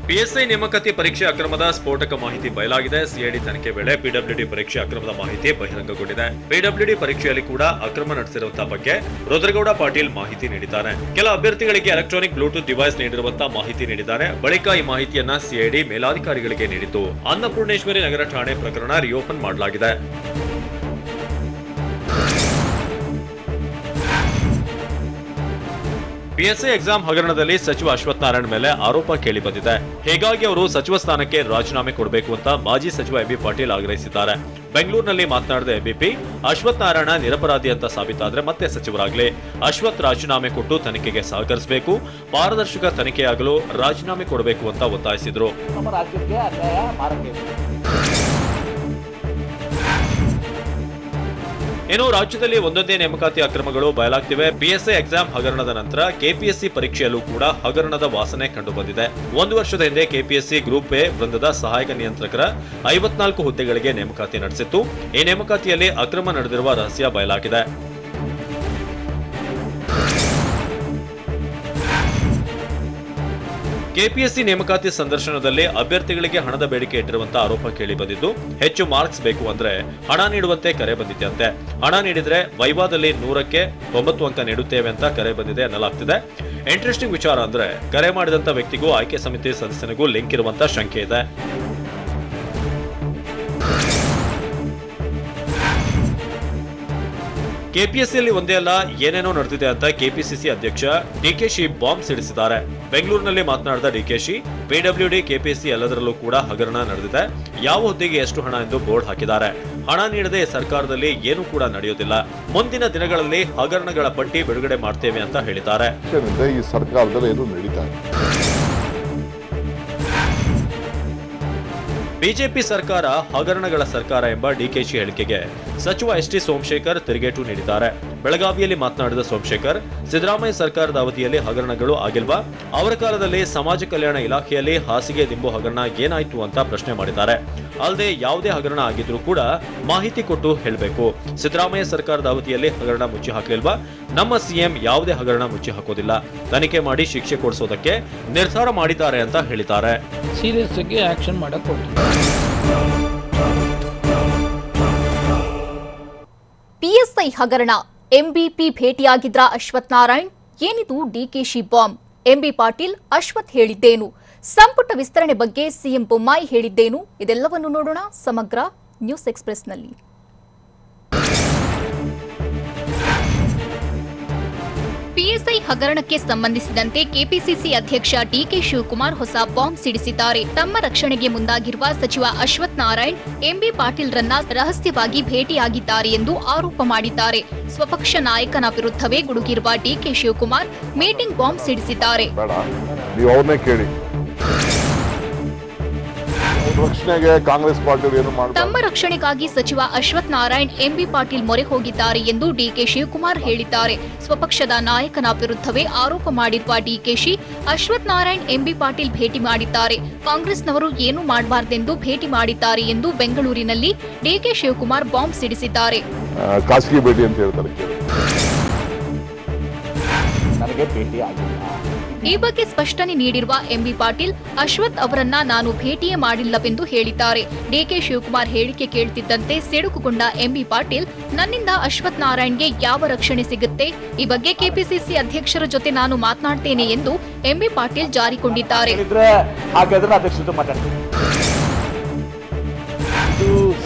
ಪಿಎಸ್ಐ ನೇಮಕಾತಿ ಪರೀಕ್ಷೆ ಅಕ್ರಮದ ಸ್ಫೋಟಕ ಮಾಹಿತಿ ಬಯಲಾಗಿದೆ. ಸಿಐಡಿ ತನಿಖೆ ವೇಳೆ ಪಿಡಬ್ಲ್ಯೂಡಿ ಪರೀಕ್ಷೆ ಅಕ್ರಮದ ಮಾಹಿತಿ ಬಹಿರಂಗಗೊಂಡಿದೆ. ಪಿಡಬ್ಲ್ಯೂಡಿ ಪರೀಕ್ಷೆಯಲ್ಲಿ ಕೂಡ ಅಕ್ರಮ ನಡೆಸಿರುವಂತಹ ಬಗ್ಗೆ ರುದ್ರಗೌಡ ಪಾಟೀಲ್ ಮಾಹಿತಿ ನೀಡಿದ್ದಾರೆ. ಕೆಲ ಅಭ್ಯರ್ಥಿಗಳಿಗೆ ಎಲೆಕ್ಟ್ರಾನಿಕ್ ಬ್ಲೂಟೂತ್ ಡಿವೈಸ್ ನೀಡಿರುವಂತಹ ಮಾಹಿತಿ ನೀಡಿದ್ದಾರೆ. ಬಳಿಕ ಈ ಮಾಹಿತಿಯನ್ನ ಸಿಐಡಿ ಮೇಲಾಧಿಕಾರಿಗಳಿಗೆ ನೀಡಿತು. ಅನ್ನಪೂರ್ಣೇಶ್ವರಿ ನಗರ ಠಾಣೆ ಪ್ರಕರಣ ರಿಓಪನ್ ಮಾಡಲಾಗಿದೆ. ಪಿಎಸ್ಐ ಎಕ್ಸಾಮ್ ಹಗರಣದಲ್ಲಿ ಸಚಿವ ಅಶ್ವಥ್ ನಾರಾಯಣ್ ಮೇಲೆ ಆರೋಪ ಕೇಳಿ ಬಂದಿದೆ. ಹೀಗಾಗಿ ಅವರು ಸಚಿವ ಸ್ಥಾನಕ್ಕೆ ರಾಜೀನಾಮೆ ಕೊಡಬೇಕು ಅಂತ ಮಾಜಿ ಸಚಿವ ಎಂಬಿ ಪಾಟೀಲ್ ಆಗ್ರಹಿಸಿದ್ದಾರೆ. ಬೆಂಗಳೂರಿನಲ್ಲಿ ಮಾತನಾಡಿದ ಎಂಬಿಪಿ, ಅಶ್ವಥ್ ನಾರಾಯಣ ನಿರಪರಾಧಿ ಅಂತ ಸಾಬೀತಾದ್ರೆ ಮತ್ತೆ ಸಚಿವರಾಗಲಿ. ಅಶ್ವಥ್ ರಾಜೀನಾಮೆ ಕೊಟ್ಟು ತನಿಖೆಗೆ ಸಹಕರಿಸಬೇಕು, ಪಾರದರ್ಶಕ ತನಿಖೆಯಾಗಲು ರಾಜೀನಾಮೆ ಕೊಡಬೇಕು ಅಂತ ಒತ್ತಾಯಿಸಿದ್ರು. ಇನ್ನು ರಾಜ್ಯದಲ್ಲಿ ಒಂದೊಂದೇ ನೇಮಕಾತಿ ಅಕ್ರಮಗಳು ಬಯಲಾಗ್ತಿವೆ. ಪಿಎಸ್ಐ ಎಕ್ಸಾಮ್ ಹಗರಣದ ನಂತರ ಕೆಪಿಎಸ್ಸಿ ಪರೀಕ್ಷೆಯಲ್ಲೂ ಕೂಡ ಹಗರಣದ ವಾಸನೆ ಕಂಡು ಬಂದಿದೆ. 1 ವರ್ಷದ ಹಿಂದೆ ಕೆಪಿಎಸ್ಸಿ ಗ್ರೂಪ್ ಎ ವೃಂದದ ಸಹಾಯಕ ನಿಯಂತ್ರಕರ 54 ಹುದ್ದೆಗಳಿಗೆ ನೇಮಕಾತಿ ನಡೆಸಿತ್ತು. ಈ ನೇಮಕಾತಿಯಲ್ಲಿ ಅಕ್ರಮ ನಡೆದಿರುವ ರಹಸ್ಯ ಬಯಲಾಗಿದೆ. ಕೆಪಿಎಸ್ಸಿ ನೇಮಕಾತಿ ಸಂದರ್ಶನದಲ್ಲಿ ಅಭ್ಯರ್ಥಿಗಳಿಗೆ ಹಣದ ಬೇಡಿಕೆ ಇಟ್ಟಿರುವಂತಹ ಆರೋಪ ಕೇಳಿ ಬಂದಿದ್ದು, ಹೆಚ್ಚು ಮಾರ್ಕ್ಸ್ ಬೇಕು ಅಂದ್ರೆ ಹಣ ನೀಡುವಂತೆ ಕರೆ ಬಂದಿದ್ದಂತೆ. ಹಣ ನೀಡಿದ್ರೆ ವೈವಾದಲ್ಲಿ 100ಕ್ಕೆ 9 ಅಂಕ ನೀಡುತ್ತೇವೆ ಅಂತ ಕರೆ ಬಂದಿದೆ ಎನ್ನಲಾಗ್ತಿದೆ. ಇಂಟ್ರೆಸ್ಟಿಂಗ್ ವಿಚಾರ ಅಂದ್ರೆ ಕರೆ ಮಾಡಿದಂತ ವ್ಯಕ್ತಿಗೂ ಆಯ್ಕೆ ಸಮಿತಿ ಸದಸ್ಯನಿಗೂ ಲಿಂಕ್ ಇರುವಂತ ಶಂಕೆ ಇದೆ. ಕೆಪಿಎಸ್ಸಿಯಲ್ಲಿ ಒಂದೇ ಅಲ್ಲ ಏನೇನೋ ನಡೆದಿದೆ ಅಂತ ಕೆಪಿಸಿಸಿ ಅಧ್ಯಕ್ಷ ಡಿಕೆಶಿ ಬಾಂಬ್ ಸಿಡಿಸಿದ್ದಾರೆ. ಬೆಂಗಳೂರಿನಲ್ಲಿ ಮಾತನಾಡಿದ ಡಿಕೆಶಿ, ಪಿಡಬ್ಲ್ಯೂಡಿ, ಕೆಪಿಎಸ್ಸಿ ಎಲ್ಲದರಲ್ಲೂ ಕೂಡ ಹಗರಣ ನಡೆದಿದೆ. ಯಾವ ಹುದ್ದೆಗೆ ಎಷ್ಟು ಹಣ ಎಂದು ಬೋರ್ಡ್ ಹಾಕಿದ್ದಾರೆ. ಹಣ ನೀಡದೆ ಸರ್ಕಾರದಲ್ಲಿ ಏನೂ ಕೂಡ ನಡೆಯೋದಿಲ್ಲ. ಮುಂದಿನ ದಿನಗಳಲ್ಲಿ ಹಗರಣಗಳ ಪಟ್ಟಿ ಬಿಡುಗಡೆ ಮಾಡ್ತೇವೆ ಅಂತ ಹೇಳಿದ್ದಾರೆ. ಈ ಸರ್ಕಾರದಲ್ಲಿ ಏನು ನಡೀತಾ ಇದೆ? ಬಿಜೆಪಿ ಸರ್ಕಾರ ಹಗರಣಗಳ ಸರ್ಕಾರ ಎಂಬ ಡಿಕೆಶಿ ಹೇಳಿಕೆಗೆ ಸಚಿವ ಎಸ್ಟಿ ಸೋಮಶೇಖರ್ ತಿರುಗೇಟು ನೀಡಿದ್ದಾರೆ. ಬೆಳಗಾವಿಯಲ್ಲಿ ಮಾತನಾಡಿದ ಸೋಮಶೇಖರ್, ಸಿದ್ದರಾಮಯ್ಯ ಸರ್ಕಾರದ ಅವಧಿಯಲ್ಲಿ ಹಗರಣಗಳು ಆಗಿಲ್ವಾ? ಅವರ ಕಾಲದಲ್ಲಿ ಸಮಾಜ ಕಲ್ಯಾಣ ಇಲಾಖೆಯಲ್ಲಿ ಹಾಸಿಗೆ ದಿಂಬು ಹಗರಣ ಏನಾಯ್ತು ಅಂತ ಪ್ರಶ್ನೆ ಮಾಡಿದ್ದಾರೆ. ಅಲ್ಲದೆ ಯಾವುದೇ ಹಗರಣ ಆಗಿದ್ರೂ ಕೂಡ ಮಾಹಿತಿ ಕೊಟ್ಟು ಹೇಳಬೇಕು. ಸಿದ್ದರಾಮಯ್ಯ ಸರ್ಕಾರದ ಅವಧಿಯಲ್ಲಿ ಹಗರಣ ಮುಚ್ಚಿ ಹಾಕಲಿಲ್ವಾ? ನಮ್ಮ ಸಿಎಂ ಯಾವುದೇ ಹಗರಣ ಮುಚ್ಚಿ ಹಾಕೋದಿಲ್ಲ. ತನಿಖೆ ಮಾಡಿ ಶಿಕ್ಷೆ ಕೊಡಿಸೋದಕ್ಕೆ ನಿರ್ಧಾರ ಮಾಡಿದ್ದಾರೆ ಅಂತ ಹೇಳಿದ್ದಾರೆ. ಸೀರಿಯಸ್ ಆಗಿ ಆಕ್ಷನ್ ಮಾಡಕ್ ಪಿಎಸ್ಐ ಹಗರಣ, ಎಂಬಿಪಿ ಭೇಟಿಯಾಗಿದ್ರ ಅಶ್ವಥ್ ನಾರಾಯಣ್, ಏನಿದು ಡಿಕೆಶಿ ಬಾಂಬ್? ಎಂಬಿ ಪಾಟೀಲ್, ಅಶ್ವಥ್ ಹೇಳಿದ್ದೇನು? ಸಂಪುಟ ವಿಸ್ತರಣೆ ಬಗ್ಗೆ ಸಿಎಂ ಬೊಮ್ಮಾಯಿ ಹೇಳಿದ್ದೇನು? ಇದೆಲ್ಲವನ್ನು ನೋಡೋಣ ಸಮಗ್ರ ನ್ಯೂಸ್ ಎಕ್ಸ್‌ಪ್ರೆಸ್‌ನಲ್ಲಿ. ಪಿಎಸ್ಐ ಹಗರಣಕ್ಕೆ ಸಂಬಂಧಿಸಿದಂತೆ ಕೆಪಿಸಿಸಿ ಅಧ್ಯಕ್ಷ ಡಿಕೆ ಶಿವಕುಮಾರ್ ಹೊಸ ಬಾಂಬ್ ಸಿಡಿಸಿದ್ದಾರೆ. ತಮ್ಮ ರಕ್ಷಣೆಗೆ ಮುಂದಾಗಿರುವ ಸಚಿವ ಅಶ್ವಥ್ ನಾರಾಯಣ್ ಎಂಬಿ ಪಾಟೀಲ್ರನ್ನ ರಹಸ್ಯವಾಗಿ ಭೇಟಿಯಾಗಿದ್ದಾರೆ ಎಂದು ಆರೋಪ ಮಾಡಿದ್ದಾರೆ. ಸ್ವಪಕ್ಷ ನಾಯಕನ ವಿರುದ್ಧವೇ ಗುಡುಗಿರುವ ಡಿಕೆ ಶಿವಕುಮಾರ್ ಮೀಟಿಂಗ್ ಬಾಂಬ್ ಸಿಡಿಸಿದ್ದಾರೆ. ರಕ್ಷಣೆಗೆ ಕಾಂಗ್ರೆಸ್ ಪಾರ್ಟಿ ಏನು ಮಾಡಬಾರ್ದು. ತಮ್ಮ ರಕ್ಷಣೆಗಾಗಿ ಸಚಿವ ಅಶ್ವಥ್ ನಾರಾಯಣ್ ಎಂಬಿ ಪಾಟೀಲ್ ಮೊರೆ ಹೋಗಿದ್ದಾರೆ ಎಂದು ಡಿಕೆ ಶಿವಕುಮಾರ್ ಹೇಳಿದ್ದಾರೆ. ಸ್ವಪಕ್ಷದ ನಾಯಕನ ವಿರುದ್ಧವೇ ಆರೋಪ ಮಾಡಿರುವ ಡಿಕೆಶಿ ಅಶ್ವಥ್ ನಾರಾಯಣ್ ಎಂಬಿ ಪಾಟೀಲ್ ಭೇಟಿ ಮಾಡಿದ್ದಾರೆ. ಕಾಂಗ್ರೆಸ್ನವರು ಏನೂ ಮಾಡಬಾರದೆಂದು ಭೇಟಿ ಮಾಡಿದ್ದಾರೆ ಎಂದು ಬೆಂಗಳೂರಿನಲ್ಲಿ ಡಿಕೆ ಶಿವಕುಮಾರ್ ಬಾಂಬ್ ಸಿಡಿಸಿದ್ದಾರೆ. ಖಾಸಗಿ ಭೇಟಿ ಅಂತ ಹೇಳ್ತಾರೆ. ನನಗೆ ಭೇಟಿ ಆಗಿಲ್ಲ. ಈ ಬಗ್ಗೆ ಸ್ಪಷ್ಟನೆ ನೀಡಿರುವ ಎಂಬಿ ಪಾಟೀಲ್ ಅಶ್ವಥ್ ಅವರನ್ನ ನಾನು ಭೇಟಿಯೇ ಮಾಡಿಲ್ಲವೆಂದು ಹೇಳಿದ್ದಾರೆ. ಡಿಕೆ ಶಿವಕುಮಾರ್ ಹೇಳಿಕೆ ಕೇಳ್ತಿದ್ದಂತೆ ಸಿಡುಕುಗೊಂಡ ಎಂಬಿ ಪಾಟೀಲ್, ನನ್ನಿಂದ ಅಶ್ವಥ್ ನಾರಾಯಣ್ಗೆ ಯಾವ ರಕ್ಷಣೆ ಸಿಗುತ್ತೆ? ಈ ಬಗ್ಗೆ ಕೆಪಿಸಿಸಿ ಅಧ್ಯಕ್ಷರ ಜೊತೆ ನಾನು ಮಾತನಾಡ್ತೇನೆ ಎಂದು ಎಂಬಿ ಪಾಟೀಲ್ ಜಾರಿಕೊಂಡಿದ್ದಾರೆ.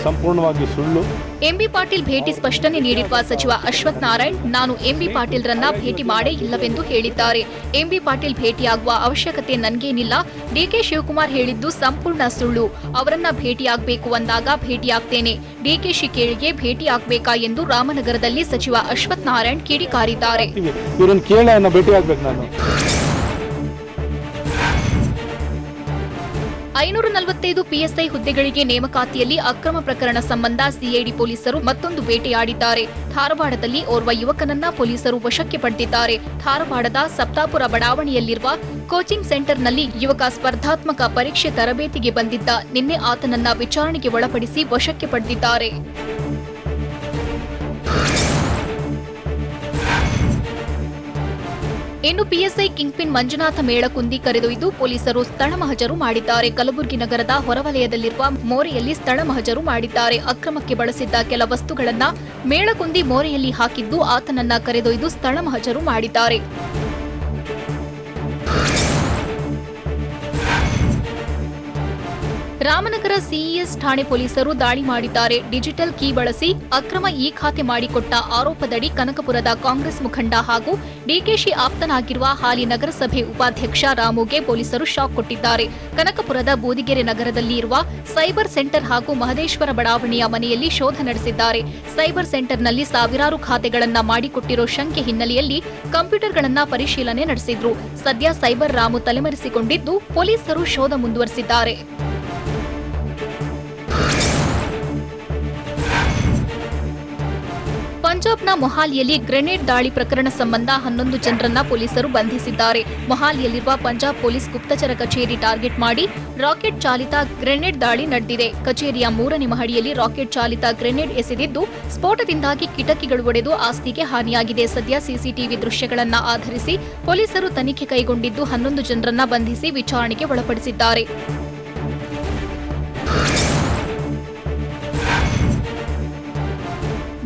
ಸಂಪೂರ್ಣವಾಗಿ ಸುಳ್ಳು. ಎಂಬಿ ಪಾಟೀಲ್ ಭೇಟಿ ಸ್ಪಷ್ಟನೆ ನೀಡಿರುವ ಸಚಿವ ಅಶ್ವಥ್ ನಾರಾಯಣ್, ನಾನು ಎಂಬಿ ಪಾಟೀಲ್ರನ್ನ ಭೇಟಿ ಮಾಡೇ ಇಲ್ಲವೆಂದು ಹೇಳಿದ್ದಾರೆ. ಎಂಬಿ ಪಾಟೀಲ್ ಭೇಟಿಯಾಗುವ ಅವಶ್ಯಕತೆ ನನ್ಗೇನಿಲ್ಲ. ಡಿಕೆ ಶಿವಕುಮಾರ್ ಹೇಳಿದ್ದು ಸಂಪೂರ್ಣ ಸುಳ್ಳು. ಅವರನ್ನ ಭೇಟಿಯಾಗಬೇಕು ಅಂದಾಗ ಭೇಟಿಯಾಗ್ತೇನೆ. ಡಿಕೆಶಿ ಕೇಳಿಗೆ ಭೇಟಿಯಾಗಬೇಕಾ ಎಂದು ರಾಮನಗರದಲ್ಲಿ ಸಚಿವ ಅಶ್ವಥ್ ನಾರಾಯಣ್ ಕಿಡಿಕಾರಿದ್ದಾರೆ. ಇವರನ್ನು ಕೇಳಿ ಭೇಟಿ ಆಗ್ಬೇಕು ನಾನು. 545 ಪಿಎಸ್ಐ ಹುದ್ದೆಗಳಿಗೆ ನೇಮಕಾತಿಯಲ್ಲಿ ಅಕ್ರಮ ಪ್ರಕರಣ ಸಂಬಂಧ ಸಿಐಡಿ ಪೊಲೀಸರು ಮತ್ತೊಂದು ಬೇಟೆಯಾಡಿದ್ದಾರೆ. ಧಾರವಾಡದಲ್ಲಿ ಓರ್ವ ಯುವಕನನ್ನ ಪೊಲೀಸರು ವಶಕ್ಕೆ ಪಡೆದಿದ್ದಾರೆ. ಧಾರವಾಡದ ಸಪ್ತಾಪುರ ಬಡಾವಣೆಯಲ್ಲಿರುವ ಕೋಚಿಂಗ್ ಸೆಂಟರ್ನಲ್ಲಿ ಯುವಕ ಸ್ಪರ್ಧಾತ್ಮಕ ಪರೀಕ್ಷೆ ತರಬೇತಿಗೆ ಬಂದಿದ್ದ. ನಿನ್ನೆ ಆತನನ್ನ ವಿಚಾರಣೆಗೆ ಒಳಪಡಿಸಿ ವಶಕ್ಕೆ ಪಡೆದಿದ್ದಾರೆ. ಇನ್ನು ಪಿಎಸ್ಐ ಕಿಂಗ್ಪಿನ್ ಮಂಜುನಾಥ ಮೇಳಕುಂದಿ ಕರೆದೊಯ್ದು ಪೊಲೀಸರು ಸ್ಥಳ ಮಹಜರು ಮಾಡಿದ್ದಾರೆ. ಕಲಬುರಗಿ ನಗರದ ಹೊರವಲಯದಲ್ಲಿರುವ ಮೋರೆಯಲ್ಲಿ ಸ್ಥಳ ಮಹಜರು ಮಾಡಿದ್ದಾರೆ. ಅಕ್ರಮಕ್ಕೆ ಬಳಸಿದ್ದ ಕೆಲ ವಸ್ತುಗಳನ್ನ ಮೇಳಕುಂದಿ ಮೋರೆಯಲ್ಲಿ ಹಾಕಿದ್ದು ಆತನನ್ನ ಕರೆದೊಯ್ದು ಸ್ಥಳ ಮಹಜರು ಮಾಡಿದ್ದಾರೆ. ರಾಮನಗರ ಸಿಇಎಸ್ ಠಾಣೆ ಪೊಲೀಸರು ದಾಳಿ ಮಾಡಿದ್ದಾರೆ. ಡಿಜಿಟಲ್ ಕೀ ಬಳಸಿ ಅಕ್ರಮ ಇ ಖಾತೆ ಮಾಡಿಕೊಟ್ಟ ಆರೋಪದಡಿ ಕನಕಪುರದ ಕಾಂಗ್ರೆಸ್ ಮುಖಂಡ ಹಾಗೂ ಡಿಕೆಶಿ ಆಪ್ತನಾಗಿರುವ ಹಾಲಿ ನಗರಸಭೆ ಉಪಾಧ್ಯಕ್ಷ ರಾಮುಗೆ ಪೊಲೀಸರು ಶಾಕ್ ಕೊಟ್ಟಿದ್ದಾರೆ. ಕನಕಪುರದ ಬೂದಿಗೆರೆ ನಗರದಲ್ಲಿ ಇರುವ ಸೈಬರ್ ಸೆಂಟರ್ ಹಾಗೂ ಮಹದೇಶ್ವರ ಬಡಾವಣೆಯ ಮನೆಯಲ್ಲಿ ಶೋಧ ನಡೆಸಿದ್ದಾರೆ. ಸೈಬರ್ ಸೆಂಟರ್ನಲ್ಲಿ ಸಾವಿರಾರು ಖಾತೆಗಳನ್ನ ಮಾಡಿಕೊಟ್ಟಿರೋ ಶಂಕೆ ಹಿನ್ನೆಲೆಯಲ್ಲಿ ಕಂಪ್ಯೂಟರ್ಗಳನ್ನ ಪರಿಶೀಲನೆ ನಡೆಸಿದ್ರು. ಸದ್ಯ ಸೈಬರ್ ರಾಮು ತಲೆಮರೆಸಿಕೊಂಡಿದ್ದು ಪೊಲೀಸರು ಶೋಧ ಮುಂದುವರೆಸಿದ್ದಾರೆ. ಪಂಜಾಬ್ನ ಮೊಹಾಲಿಯಲ್ಲಿ ಗ್ರೆನೇಡ್ ದಾಳಿ ಪ್ರಕರಣ ಸಂಬಂಧ 11 ಜನರನ್ನ ಪೊಲೀಸರು ಬಂಧಿಸಿದ್ದಾರೆ. ಮೊಹಾಲಿಯಲ್ಲಿರುವ ಪಂಜಾಬ್ ಪೊಲೀಸ್ ಗುಪ್ತಚರ ಕಚೇರಿ ಟಾರ್ಗೆಟ್ ಮಾಡಿ ರಾಕೆಟ್ ಚಾಲಿತ ಗ್ರೆನೇಡ್ ದಾಳಿ ನಡೆದಿದೆ. ಕಚೇರಿಯ 3ನೇ ಮಹಡಿಯಲ್ಲಿ ರಾಕೆಟ್ ಚಾಲಿತ ಗ್ರೆನೇಡ್ ಎಸೆದಿದ್ದು ಸ್ಫೋಟದಿಂದಾಗಿ ಕಿಟಕಿಗಳು ಒಡೆದು ಆಸ್ತಿಗೆ ಹಾನಿಯಾಗಿದೆ. ಸದ್ಯ ಸಿಸಿಟಿವಿ ದೃಶ್ಯಗಳನ್ನು ಆಧರಿಸಿ ಪೊಲೀಸರು ತನಿಖೆ ಕೈಗೊಂಡಿದ್ದು 11 ಜನರನ್ನ ಬಂಧಿಸಿ ವಿಚಾರಣೆಗೆ ಒಳಪಡಿಸಿದ್ದಾರೆ.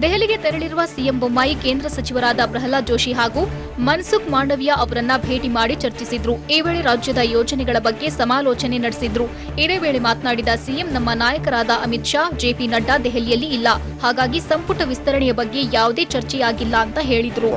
ದೆಹಲಿಗೆ ತೆರಳಿರುವ ಸಿಎಂ ಬೊಮ್ಮಾಯಿ ಕೇಂದ್ರ ಸಚಿವರಾದ ಪ್ರಹ್ಲಾದ್ ಜೋಶಿ ಹಾಗೂ ಮನ್ಸುಖ್ ಮಾಂಡವಿಯಾ ಅವರನ್ನ ಭೇಟಿ ಮಾಡಿ ಚರ್ಚಿಸಿದ್ರು. ಈ ವೇಳೆ ರಾಜ್ಯದ ಯೋಜನೆಗಳ ಬಗ್ಗೆ ಸಮಾಲೋಚನೆ ನಡೆಸಿದ್ರು. ಇದೇ ವೇಳೆ ಮಾತನಾಡಿದ ಸಿಎಂ, ನಮ್ಮ ನಾಯಕರಾದ ಅಮಿತ್ ಶಾ, ಜೆಪಿ ನಡ್ಡಾ ದೆಹಲಿಯಲ್ಲಿ ಇಲ್ಲ. ಹಾಗಾಗಿ ಸಂಪುಟ ವಿಸ್ತರಣೆಯ ಬಗ್ಗೆ ಯಾವುದೇ ಚರ್ಚೆಯಾಗಿಲ್ಲ ಅಂತ ಹೇಳಿದ್ರು.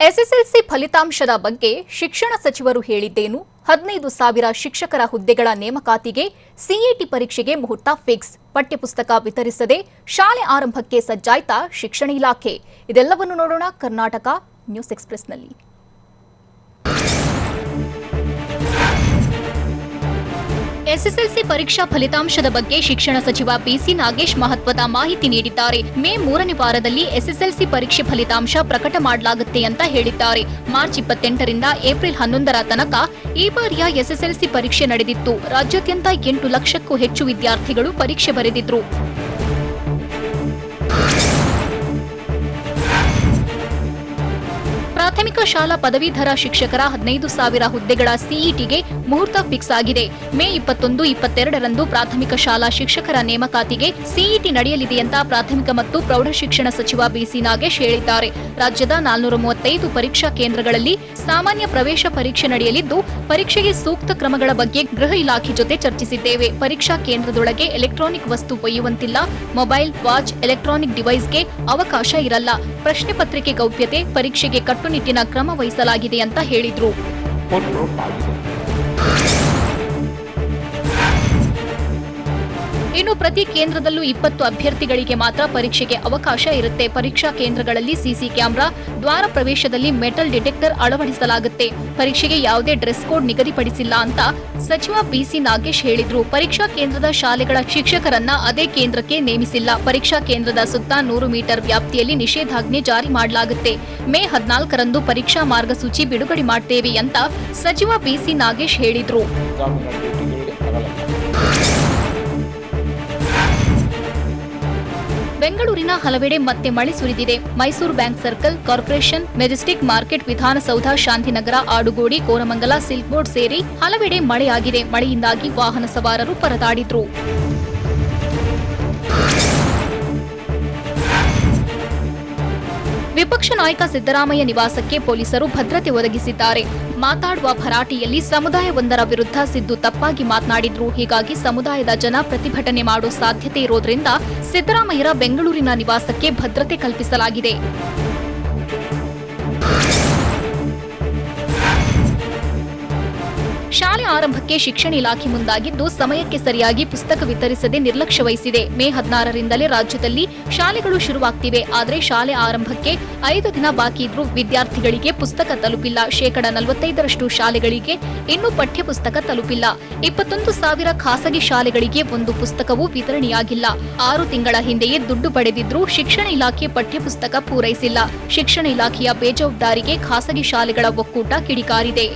ಎಸ್ಎಸ್ಎಲ್ಸಿ ಫಲಿತಾಂಶದ ಬಗ್ಗೆ ಶಿಕ್ಷಣ ಸಚಿವರು ಹೇಳಿದ್ದೇನು? 15,000 ಶಿಕ್ಷಕರ ಹುದ್ದೆಗಳ ನೇಮಕಾತಿಗೆ ಸಿಇಟಿ ಪರೀಕ್ಷೆಗೆ ಮುಹೂರ್ತ ಫಿಕ್ಸ್. ಪಠ್ಯಪುಸ್ತಕ ವಿತರಿಸದೆ ಶಾಲೆ ಆರಂಭಕ್ಕೆ ಸಜ್ಜಾಯ್ತಾ ಶಿಕ್ಷಣ ಇಲಾಖೆ? ಇದೆಲ್ಲವನ್ನು ನೋಡೋಣ ಕರ್ನಾಟಕ ನ್ಯೂಸ್ ಎಕ್ಸ್‌ಪ್ರೆಸ್‌ನಲ್ಲಿ. ಎಸ್ಎಸ್ಎಲ್ಸಿ ಪರೀಕ್ಷಾ ಫಲಿತಾಂಶದ ಬಗ್ಗೆ ಶಿಕ್ಷಣ ಸಚಿವ ಪಿಸಿ ನಾಗೇಶ್ ಮಹತ್ವದ ಮಾಹಿತಿ ನೀಡಿದ್ದಾರೆ. ಮೇ 3ನೇ ವಾರದಲ್ಲಿ ಎಸ್ಎಸ್ಎಲ್ಸಿ ಪರೀಕ್ಷೆ ಫಲಿತಾಂಶ ಪ್ರಕಟ ಮಾಡಲಾಗುತ್ತೆ ಅಂತ ಹೇಳಿದ್ದಾರೆ. ಮಾರ್ಚ್ 28ರಿಂದ ಏಪ್ರಿಲ್ 11ರ ತನಕ ಈ ಬಾರಿಯ ಎಸ್ಎಸ್ಎಲ್ಸಿ ಪರೀಕ್ಷೆ ನಡೆದಿತ್ತು. ರಾಜ್ಯಾದ್ಯಂತ 8 ಲಕ್ಷಕ್ಕೂ ಹೆಚ್ಚು ವಿದ್ಯಾರ್ಥಿಗಳು ಪರೀಕ್ಷೆ ಬರೆದಿದ್ರು. ಪ್ರಾಥಮಿಕ ಶಾಲಾ ಪದವೀಧರ ಶಿಕ್ಷಕರ 15,000 ಹುದ್ದೆಗಳ ಸಿಇಟಿಗೆ ಮುಹೂರ್ತ ಫಿಕ್ಸ್ ಆಗಿದೆ. ಮೇ 21, 22ರಂದು ಪ್ರಾಥಮಿಕ ಶಾಲಾ ಶಿಕ್ಷಕರ ನೇಮಕಾತಿಗೆ ಸಿಇಟಿ ನಡೆಯಲಿದೆ ಅಂತ ಪ್ರಾಥಮಿಕ ಮತ್ತು ಪ್ರೌಢಶಿಕ್ಷಣ ಸಚಿವ ಬಿಸಿ ನಾಗೇಶ್ ಹೇಳಿದ್ದಾರೆ. ರಾಜ್ಯದ 435 ಪರೀಕ್ಷಾ ಕೇಂದ್ರಗಳಲ್ಲಿ ಸಾಮಾನ್ಯ ಪ್ರವೇಶ ಪರೀಕ್ಷೆ ನಡೆಯಲಿದ್ದು, ಪರೀಕ್ಷೆಗೆ ಸೂಕ್ತ ಕ್ರಮಗಳ ಬಗ್ಗೆ ಗೃಹ ಇಲಾಖೆ ಜೊತೆ ಚರ್ಚಿಸಿದ್ದೇವೆ. ಪರೀಕ್ಷಾ ಕೇಂದ್ರದೊಳಗೆ ಎಲೆಕ್ಟ್ರಾನಿಕ್ ವಸ್ತು ಒಯ್ಯುವಂತಿಲ್ಲ. ಮೊಬೈಲ್, ವಾಚ್, ಎಲೆಕ್ಟ್ರಾನಿಕ್ ಡಿವೈಸ್ಗೆ ಅವಕಾಶ ಇರಲ್ಲ. ಪ್ರಶ್ನೆ ಪತ್ರಿಕೆ ಗೌಪ್ಯತೆ, ಪರೀಕ್ಷೆಗೆ ಕಟ್ಟುನಿಟ್ಟಿನ ಕ್ರಮ ವಹಿಸಲಾಗಿದೆ ಅಂತ ಹೇಳಿದ್ರು. ಇನ್ನು ಇನ್ನು ಪ್ರತಿ ಕೇಂದ್ರದಲ್ಲೂ 20 ಅಭ್ಯರ್ಥಿಗಳಿಗೆ ಮಾತ್ರ ಪರೀಕ್ಷೆಗೆ ಅವಕಾಶ ಇರುತ್ತೆ. ಪರೀಕ್ಷಾ ಕೇಂದ್ರಗಳಲ್ಲಿ ಸಿಸಿ ಕ್ಯಾಮೆರಾ, ದ್ವಾರ ಪ್ರವೇಶದಲ್ಲಿ ಮೆಟಲ್ ಡಿಟೆಕ್ಟರ್ ಅಳವಡಿಸಲಾಗುತ್ತೆ. ಪರೀಕ್ಷೆಗೆ ಯಾವುದೇ ಡ್ರೆಸ್ ಕೋಡ್ ನಿಗದಿಪಡಿಸಿಲ್ಲ ಅಂತ ಸಚಿವ ಬಿಸಿ ನಾಗೇಶ್ ಹೇಳಿದ್ರು. ಪರೀಕ್ಷಾ ಕೇಂದ್ರದ ಶಾಲೆಗಳ ಶಿಕ್ಷಕರನ್ನ ಅದೇ ಕೇಂದ್ರಕ್ಕೆ ನೇಮಿಸಿಲ್ಲ. ಪರೀಕ್ಷಾ ಕೇಂದ್ರದ ಸುತ್ತ 100 ಮೀಟರ್ ವ್ಯಾಪ್ತಿಯಲ್ಲಿ ನಿಷೇಧಾಜ್ಞೆ ಜಾರಿ ಮಾಡಲಾಗುತ್ತೆ. ಮೇ 14ರಂದು ಪರೀಕ್ಷಾ ಮಾರ್ಗಸೂಚಿ ಬಿಡುಗಡೆ ಮಾಡ್ತೇವೆ ಅಂತ ಸಚಿವ ಬಿಸಿ ನಾಗೇಶ್ ಹೇಳಿದ್ರು. ಬೆಂಗಳೂರಿನ ಹಲವೆಡೆ ಮತ್ತೆ ಮಳೆ ಸುರಿದಿದೆ. Mysuru bank circle, corporation, Majestic market, Vidhana Soudha, Shantinagar, Adugodi, Koramangala, silk board ಸೇರಿ ಹಲವೆಡೆ ಮಳೆಯಾಗಿದೆ. ಮಳೆಯಿಂದಾಗಿ ವಾಹನ ಸವಾರರು ಪರದಾಡಿದ್ರು. ವಿಪಕ್ಷ ನಾಯಕ ಸಿದ್ದರಾಮಯ್ಯ ನಿವಾಸಕ್ಕೆ ಪೊಲೀಸರು ಭದ್ರತೆ ಒದಗಿಸಿದ್ದಾರೆ. ಮಾತಾಡುವ ಭರಾಟೆಯಲ್ಲಿ ಸಮುದಾಯವೊಂದರ ವಿರುದ್ಧ ಸಿದ್ದು ತಪ್ಪಾಗಿ ಮಾತನಾಡಿದ್ರು. ಹೀಗಾಗಿ ಸಮುದಾಯದ ಜನ ಪ್ರತಿಭಟನೆ ಮಾಡೋ ಸಾಧ್ಯತೆ ಇರೋದ್ರಿಂದ ಸಿದ್ದರಾಮಯ್ಯರ ಬೆಂಗಳೂರಿನ ನಿವಾಸಕ್ಕೆ ಭದ್ರತೆ ಕಲ್ಪಿಸಲಾಗಿದೆ. ಶಾಲೆ ಆರಂಭಕ್ಕೆ ಶಿಕ್ಷಣ ಇಲಾಖೆ ಮುಂದಾಗಿದ್ದು, ಸಮಯಕ್ಕೆ ಸರಿಯಾಗಿ ಪುಸ್ತಕ ವಿತರಿಸದೆ ನಿರ್ಲಕ್ಷ್ಯ ವಹಿಸಿದೆ. ಮೇ 16ರಿಂದಲೇ ರಾಜ್ಯದಲ್ಲಿ ಶಾಲೆಗಳು ಶುರುವಾಗ್ತಿವೆ. ಆದರೆ ಶಾಲೆ ಆರಂಭಕ್ಕೆ 5 ದಿನ ಬಾಕಿ ಇದ್ರೂ ವಿದ್ಯಾರ್ಥಿಗಳಿಗೆ ಪುಸ್ತಕ ತಲುಪಿಲ್ಲ. 45% ಶಾಲೆಗಳಿಗೆ ಇನ್ನೂ ಪಠ್ಯಪುಸ್ತಕ ತಲುಪಿಲ್ಲ. 21,000 ಖಾಸಗಿ ಶಾಲೆಗಳಿಗೆ ಒಂದು ಪುಸ್ತಕವೂ ವಿತರಣೆಯಾಗಿಲ್ಲ. 6 ತಿಂಗಳ ಹಿಂದೆಯೇ ದುಡ್ಡು ಪಡೆದಿದ್ರೂ ಶಿಕ್ಷಣ ಇಲಾಖೆ ಪಠ್ಯಪುಸ್ತಕ ಪೂರೈಸಿಲ್ಲ. ಶಿಕ್ಷಣ ಇಲಾಖೆಯ ಬೇಜವಾಬ್ದಾರಿಗೆ ಖಾಸಗಿ ಶಾಲೆಗಳ ಒಕ್ಕೂಟ ಕಿಡಿಕಾರಿದೆ.